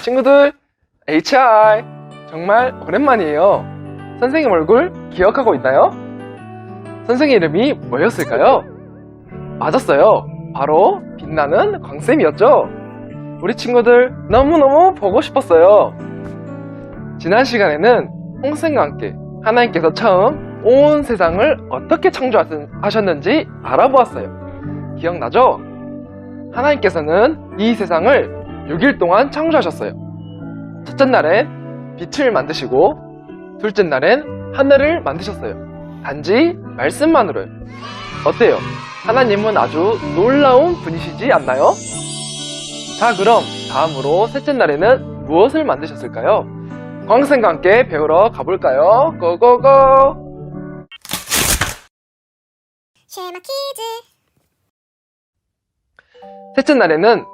친구들, HI 정말 오랜만이에요. 선생님 얼굴 기억하고 있나요? 선생님 이름이 뭐였을까요? 맞았어요. 바로 빛나는 광쌤이었죠. 우리 친구들 너무너무 보고 싶었어요. 지난 시간에는 홍쌤과 함께 하나님께서 처음 온 세상을 어떻게 창조하셨는지 알아보았어요. 기억나죠? 하나님께서는 이 세상을 6일 동안 창조하셨어요. 첫째 날엔 빛을 만드시고 둘째 날엔 하늘을 만드셨어요. 단지 말씀만으로요. 어때요? 하나님은 아주 놀라운 분이시지 않나요? 자, 그럼 다음으로 셋째 날에는 무엇을 만드셨을까요? 광쌤과 함께 배우러 가볼까요? 고고고! 쉐마 키즈. 셋째 날에는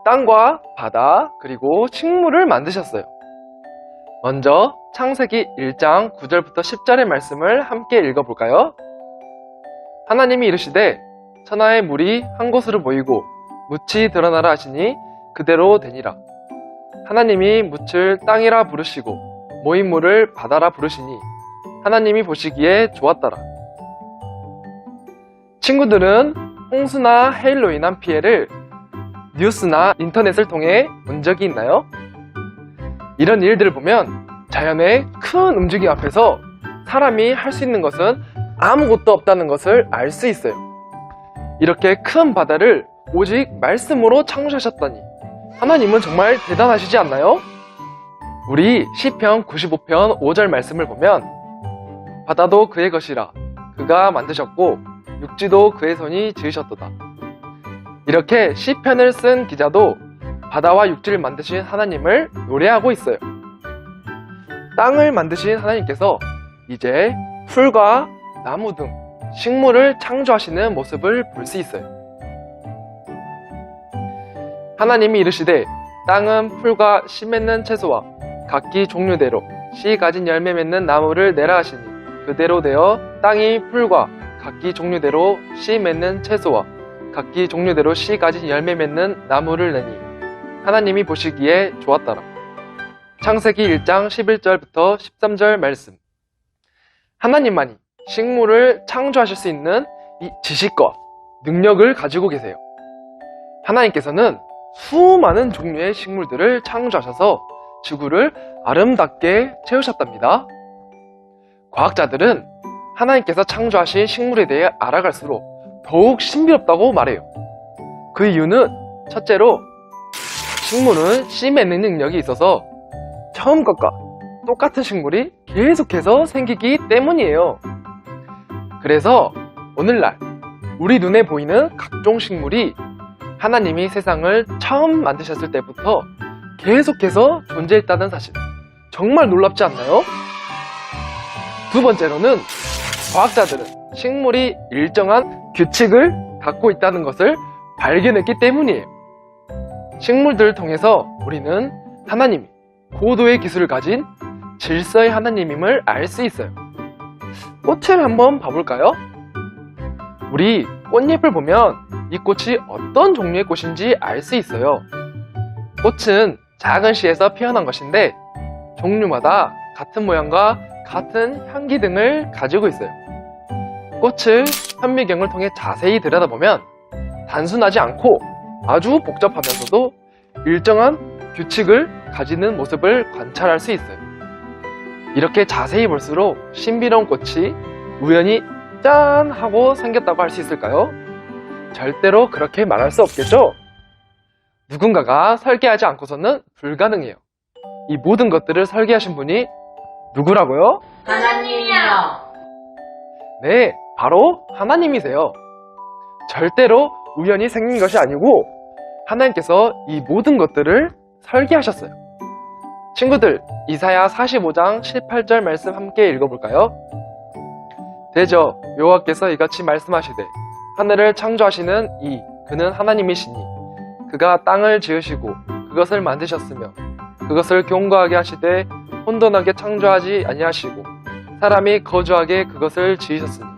땅과 바다 그리고 식물을 만드셨어요. 먼저 창세기 1장 9절부터 10절의 말씀을 함께 읽어볼까요? 하나님이 이르시되 천하의 물이 한 곳으로 모이고 묻이 드러나라 하시니 그대로 되니라. 하나님이 묻을 땅이라 부르시고 모인 물을 바다라 부르시니 하나님이 보시기에 좋았더라. 친구들은 홍수나 해일로 인한 피해를 뉴스나 인터넷을 통해 본 적이 있나요? 이런 일들을 보면 자연의 큰 움직임 앞에서 사람이 할 수 있는 것은 아무것도 없다는 것을 알 수 있어요. 이렇게 큰 바다를 오직 말씀으로 창조하셨다니 하나님은 정말 대단하시지 않나요? 우리 시편 95편 5절 말씀을 보면 바다도 그의 것이라 그가 만드셨고 육지도 그의 손이 지으셨도다. 이렇게 시편을 쓴 기자도 바다와 육지를 만드신 하나님을 노래하고 있어요. 땅을 만드신 하나님께서 이제 풀과 나무 등 식물을 창조하시는 모습을 볼 수 있어요. 하나님이 이르시되 땅은 풀과 씨 맺는 채소와 각기 종류대로 씨 가진 열매 맺는 나무를 내라 하시니 그대로 되어 땅이 풀과 각기 종류대로 씨 맺는 채소와 각기 종류대로 씨 가진 열매 맺는 나무를 내니 하나님이 보시기에 좋았더라. 창세기 1장 11절부터 13절 말씀. 하나님만이 식물을 창조하실 수 있는 이 지식과 능력을 가지고 계세요. 하나님께서는 수많은 종류의 식물들을 창조하셔서 지구를 아름답게 채우셨답니다. 과학자들은 하나님께서 창조하신 식물에 대해 알아갈수록 더욱 신비롭다고 말해요. 그 이유는 첫째로 식물은 씨 맺는 능력이 있어서 처음 것과 똑같은 식물이 계속해서 생기기 때문이에요. 그래서 오늘날 우리 눈에 보이는 각종 식물이 하나님이 세상을 처음 만드셨을 때부터 계속해서 존재했다는 사실, 정말 놀랍지 않나요? 두 번째로는 과학자들은 식물이 일정한 규칙을 갖고 있다는 것을 발견했기 때문이에요. 식물들을 통해서 우리는 하나님이 고도의 기술을 가진 질서의 하나님임을 알 수 있어요. 꽃을 한번 봐볼까요? 우리 꽃잎을 보면 이 꽃이 어떤 종류의 꽃인지 알 수 있어요. 꽃은 작은 씨에서 피어난 것인데 종류마다 같은 모양과 같은 향기 등을 가지고 있어요. 꽃을 현미경을 통해 자세히 들여다보면 단순하지 않고 아주 복잡하면서도 일정한 규칙을 가지는 모습을 관찰할 수 있어요. 이렇게 자세히 볼수록 신비로운 꽃이 우연히 짠! 하고 생겼다고 할 수 있을까요? 절대로 그렇게 말할 수 없겠죠? 누군가가 설계하지 않고서는 불가능해요. 이 모든 것들을 설계하신 분이 누구라고요? 하나님이요. 네, 바로 하나님이세요. 절대로 우연히 생긴 것이 아니고 하나님께서 이 모든 것들을 설계하셨어요. 친구들, 이사야 45장 18절 말씀 함께 읽어볼까요? 대저 여호와께서 이같이 말씀하시되 하늘을 창조하시는 그는 하나님이시니 그가 땅을 지으시고 그것을 만드셨으며 그것을 견고하게 하시되 혼돈하게 창조하지 아니하시고 사람이 거주하게 그것을 지으셨으니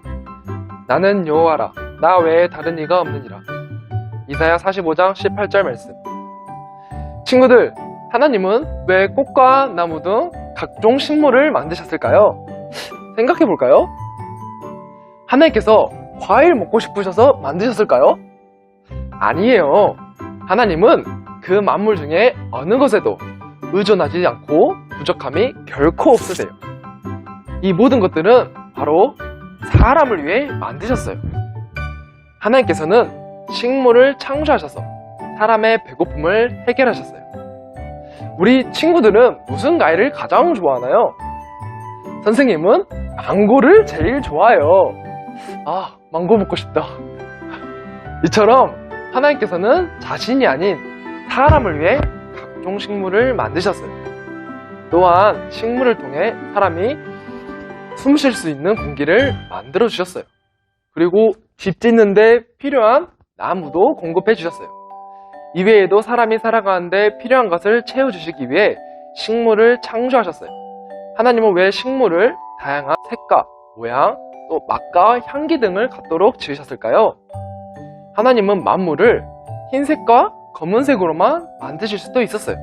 나는 여호와라 나 외에 다른 이가 없느니라. 이사야 45장 18절 말씀. 친구들, 하나님은 왜 꽃과 나무 등 각종 식물을 만드셨을까요? 생각해 볼까요? 하나님께서 과일 먹고 싶으셔서 만드셨을까요? 아니에요. 하나님은 그 만물 중에 어느 것에도 의존하지 않고 부족함이 결코 없으세요. 이 모든 것들은 바로 사람을 위해 만드셨어요. 하나님께서는 식물을 창조하셔서 사람의 배고픔을 해결하셨어요. 우리 친구들은 무슨 과일을 가장 좋아하나요? 선생님은 망고를 제일 좋아해요. 아, 망고 먹고 싶다. 이처럼 하나님께서는 자신이 아닌 사람을 위해 각종 식물을 만드셨어요. 또한 식물을 통해 사람이 숨 쉴 수 있는 공기를 만들어 주셨어요. 그리고 집 짓는데 필요한 나무도 공급해 주셨어요. 이외에도 사람이 살아가는데 필요한 것을 채워주시기 위해 식물을 창조하셨어요. 하나님은 왜 식물을 다양한 색과 모양, 또 맛과 향기 등을 갖도록 지으셨을까요? 하나님은 만물을 흰색과 검은색으로만 만드실 수도 있었어요.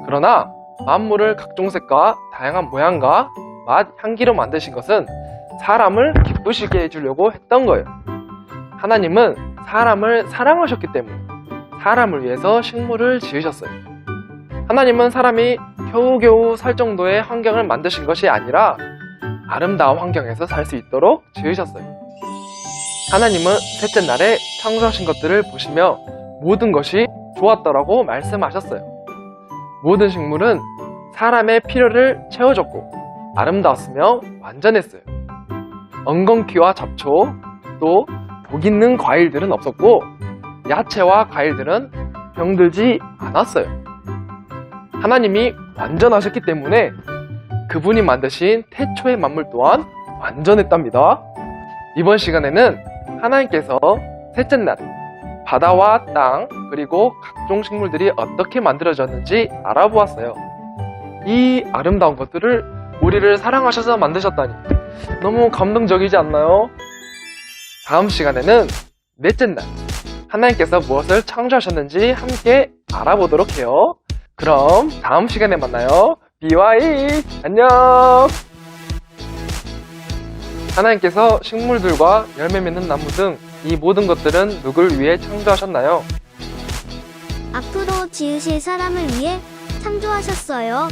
그러나 만물을 각종 색과 다양한 모양과 맛, 향기로 만드신 것은 사람을 기쁘시게 해주려고 했던 거예요. 하나님은 사람을 사랑하셨기 때문에 사람을 위해서 식물을 지으셨어요. 하나님은 사람이 겨우겨우 살 정도의 환경을 만드신 것이 아니라 아름다운 환경에서 살 수 있도록 지으셨어요. 하나님은 셋째 날에 창조하신 것들을 보시며 모든 것이 좋았더라고 말씀하셨어요. 모든 식물은 사람의 필요를 채워줬고 아름다웠으며 완전했어요. 엉겅퀴와 잡초, 또 독 있는 과일들은 없었고 야채와 과일들은 병들지 않았어요. 하나님이 완전하셨기 때문에 그분이 만드신 태초의 만물 또한 완전했답니다. 이번 시간에는 하나님께서 셋째 날에 바다와 땅 그리고 각종 식물들이 어떻게 만들어졌는지 알아보았어요. 이 아름다운 것들을 우리를 사랑하셔서 만드셨다니 너무 감동적이지 않나요? 다음 시간에는 넷째 날 하나님께서 무엇을 창조하셨는지 함께 알아보도록 해요. 그럼 다음 시간에 만나요. BY 안녕. 하나님께서 식물들과 열매 맺는 나무 등 이 모든 것들은 누굴 위해 창조하셨나요? 앞으로 지으실 사람을 위해 창조하셨어요.